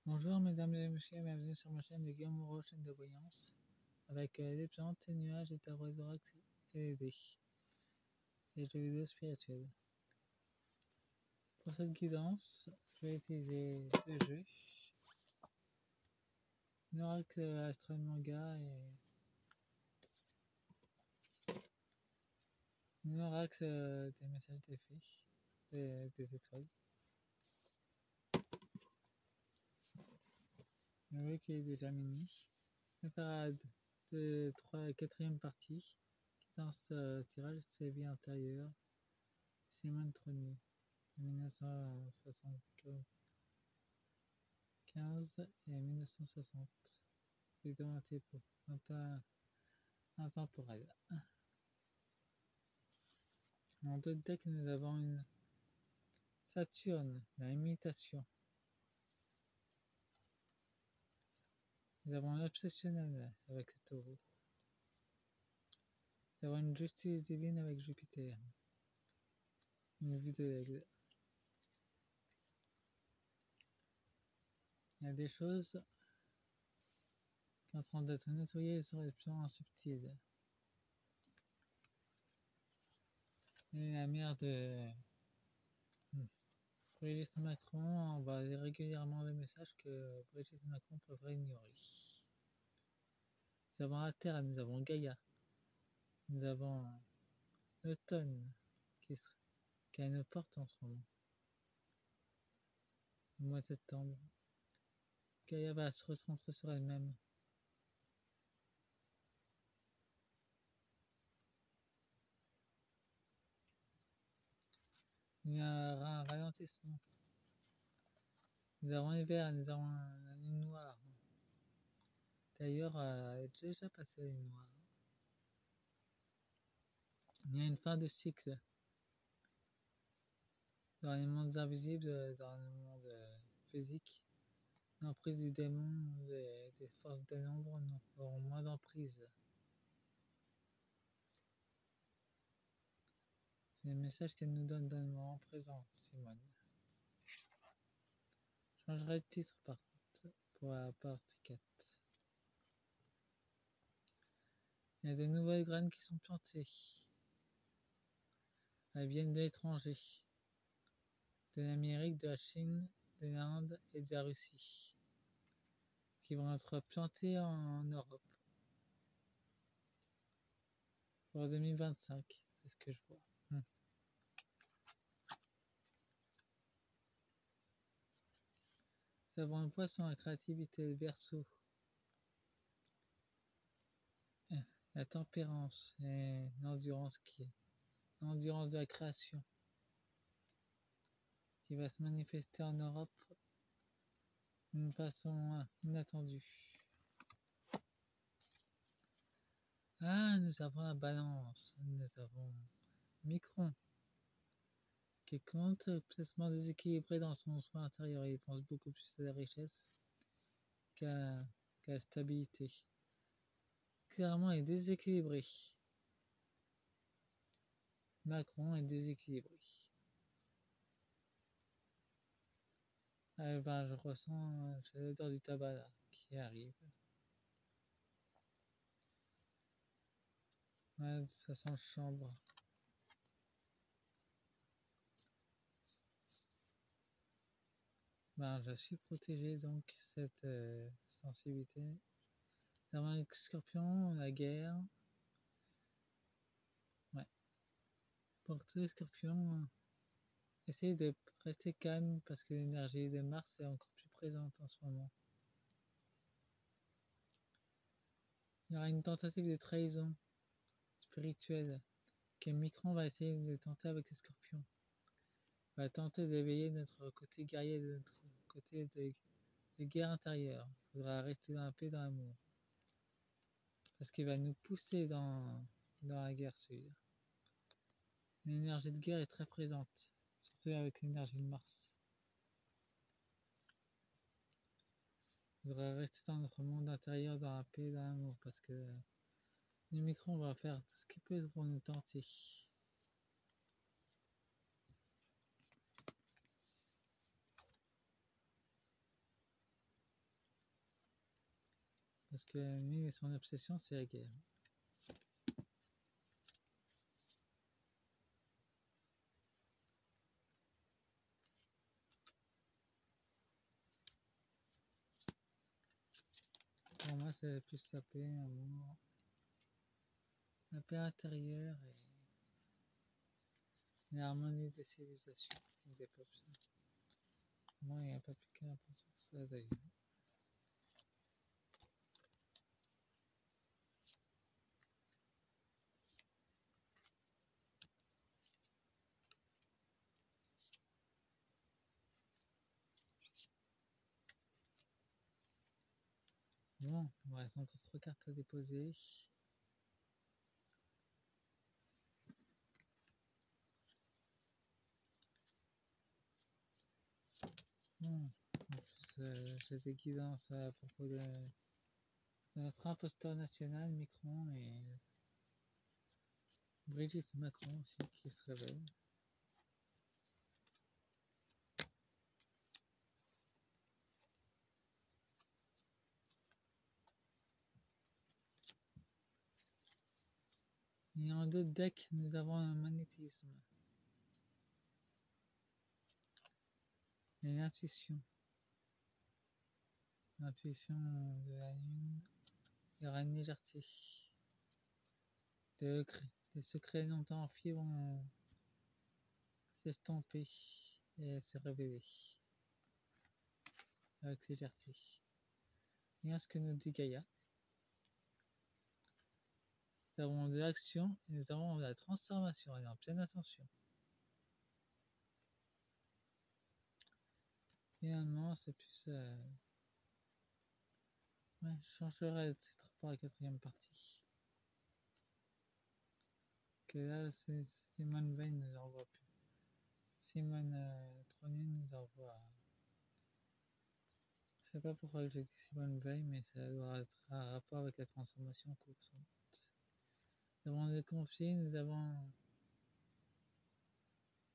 Bonjour mesdames et messieurs, bienvenue sur ma chaîne de Guillaume Moreau, chaîne de voyance, avec des plantes, nuages, et tarots orax et les dés, et jeux vidéo spirituels. Pour cette guidance, je vais utiliser deux jeux, un oracle astral manga et un oracle des messages des fées, des étoiles. Le jeu qui est déjà mini. La parade de 4e partie. Guidance tirage, c'est vie intérieure. Simone Tronier, 1975 et 1960. Vidéo intemporelle. En deux decks, nous avons une Saturne, la imitation. Nous avons l'obsessionnel avec le taureau. Nous avons une justice divine avec Jupiter. Une vue de l'aigle. Il y a des choses qui sont en train d'être nettoyées sur les plans subtils. Et la mère de Brigitte Macron envoie régulièrement le message que Brigitte Macron préfère ignorer. Nous avons la Terre, nous avons Gaïa. Nous avons l'automne qui a une porte en ce moment. Le mois de septembre. Gaïa va se recentrer sur elle-même. Il y a un ralentissement. Nous avons l'hiver, nous avons la nuit noire. D'ailleurs, elle est déjà passée la nuit noire. Il y a une fin de cycle. Dans les mondes invisibles, dans le monde physique, l'emprise du démon, des forces de l'ombre auront moins d'emprise. C'est le message qu'elle nous donne dans le moment présent, Simone. Je changerai de titre par contre pour la partie 4. Il y a de nouvelles graines qui sont plantées. Elles viennent de l'étranger, de l'Amérique, de la Chine, de l'Inde et de la Russie, qui vont être plantées en Europe pour 2025, c'est ce que je vois. Nous avons un poisson, la créativité, le Verseau, la tempérance et l'endurance l'endurance de la création qui va se manifester en Europe d'une façon inattendue. Ah, nous avons la balance, nous avons Micron qui est complètement déséquilibré dans son soi intérieur. Il pense beaucoup plus à la richesse qu'à la stabilité. Clairement, il est déséquilibré. Macron est déséquilibré. Ah, ben, je ressens l'odeur du tabac là, qui arrive. Ouais, ça sent chambre. Ben, je suis protégé donc cette sensibilité. Nous avons un scorpion, la guerre. Ouais. Pour tous les scorpions, essayez de rester calme parce que l'énergie de Mars est encore plus présente en ce moment. Il y aura une tentative de trahison spirituelle que Micron va essayer de tenter avec les scorpions. Il va tenter d'éveiller notre côté guerrier, notre côté de guerre intérieure. Il faudra rester dans la paix, dans l'amour. Parce qu'il va nous pousser dans la guerre sud. L'énergie de guerre est très présente, surtout avec l'énergie de Mars. Il faudra rester dans notre monde intérieur, dans la paix, dans l'amour, parce que le Micron va faire tout ce qu'il peut pour nous tenter. Parce que lui, son obsession, c'est la guerre. Pour moi, c'est plus sa paix, amour, la paix intérieure et l'harmonie des civilisations, des peuples. Moi, il n'y a pas plus qu'un pensée pour ça d'ailleurs. Bon, il me reste encore 3 cartes à déposer. Bon, en plus, j'ai des guidances à propos de notre imposteur national, Macron, et Brigitte Macron aussi, qui se révèle. Et en d'autres decks, nous avons un magnétisme et l'intuition. L'intuition de la lune, il y aura une légèreté. Des secrets longtemps enfuis vont s'estomper et se révéler avec légèreté. Et ce que nous dit Gaïa, nous avons de l'action et nous avons de la transformation. Elle est en pleine ascension. Finalement, c'est plus. Ouais, je changerai de titre pour la 4ème partie. Que là, Simone Veil nous envoie plus. Simone Tronier nous envoie. Je sais pas pourquoi j'ai dit Simone Veil, mais ça doit être un rapport avec la transformation en cours. Nous avons des conflits, nous avons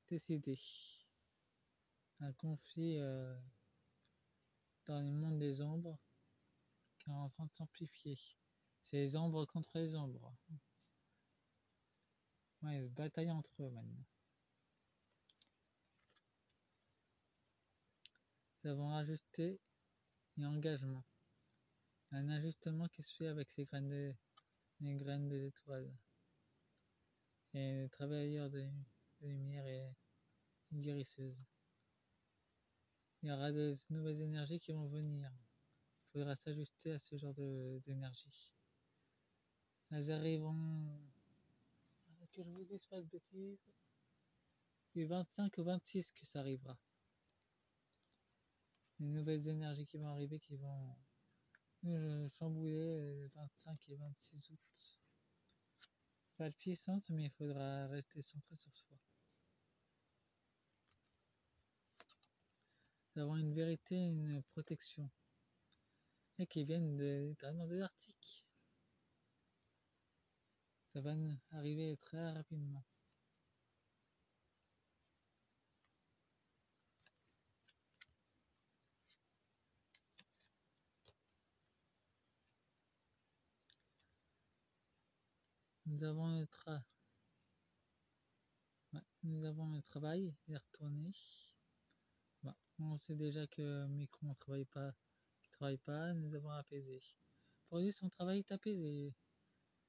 décidé un conflit dans le monde des ombres qui est en train de s'amplifier. C'est les ombres contre les ombres. Ouais, ils se bataillent entre eux maintenant. Nous avons ajusté et engagement. Un ajustement qui se fait avec les graines des étoiles. Et les travailleurs de lumière et une guérisseuse. Il y aura des nouvelles énergies qui vont venir. Il faudra s'ajuster à ce genre d'énergie. Elles arriveront, que je vous dise pas de bêtises, du 25 au 26 que ça arrivera. Les nouvelles énergies qui vont arriver, qui vont chambouler le 25 et 26 août. Pas de puissance, mais il faudra rester centré sur soi. Nous avons une vérité, une protection. Et qui viennent littéralement de l'Arctique. Ça va arriver très rapidement. Nous avons le travail, il est retourné. Bah, on sait déjà que Micron ne travaille pas, nous avons apaisé. Pour lui, son travail est apaisé.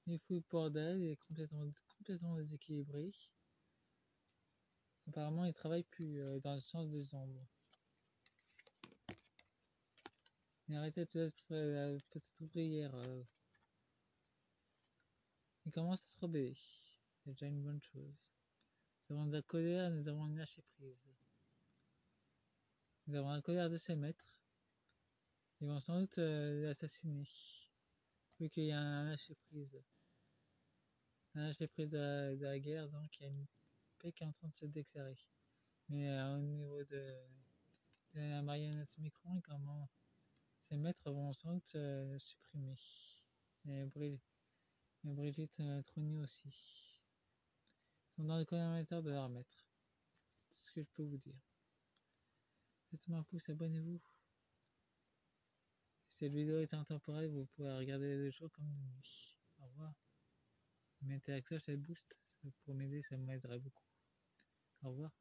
Il fout le bordel, il est complètement déséquilibré. Apparemment, il travaille plus dans le sens des ombres. Il a arrêté peut-être la petite ouvrière. Il commence à se rebeller. C'est déjà une bonne chose. Nous avons de la colère, nous avons une lâcher prise. Nous avons la colère de ses maîtres. Ils vont sans doute l'assassiner. Vu qu'il y a un lâcher prise. Un lâcher prise de la guerre, donc il y a une paix qui est en train de se déclarer. Mais au niveau de la marionnette Micron, comment ses maîtres vont sans doute supprimer. Et Brigitte Trogny aussi. Ils sont dans le collimateur de leur maître. C'est ce que je peux vous dire. Faites-moi un pouce, abonnez-vous. cette vidéo est intemporelle, vous pouvez regarder de jour comme de nuit. Au revoir. Mettez la cloche et le boost pour m'aider, ça m'aiderait beaucoup. Au revoir.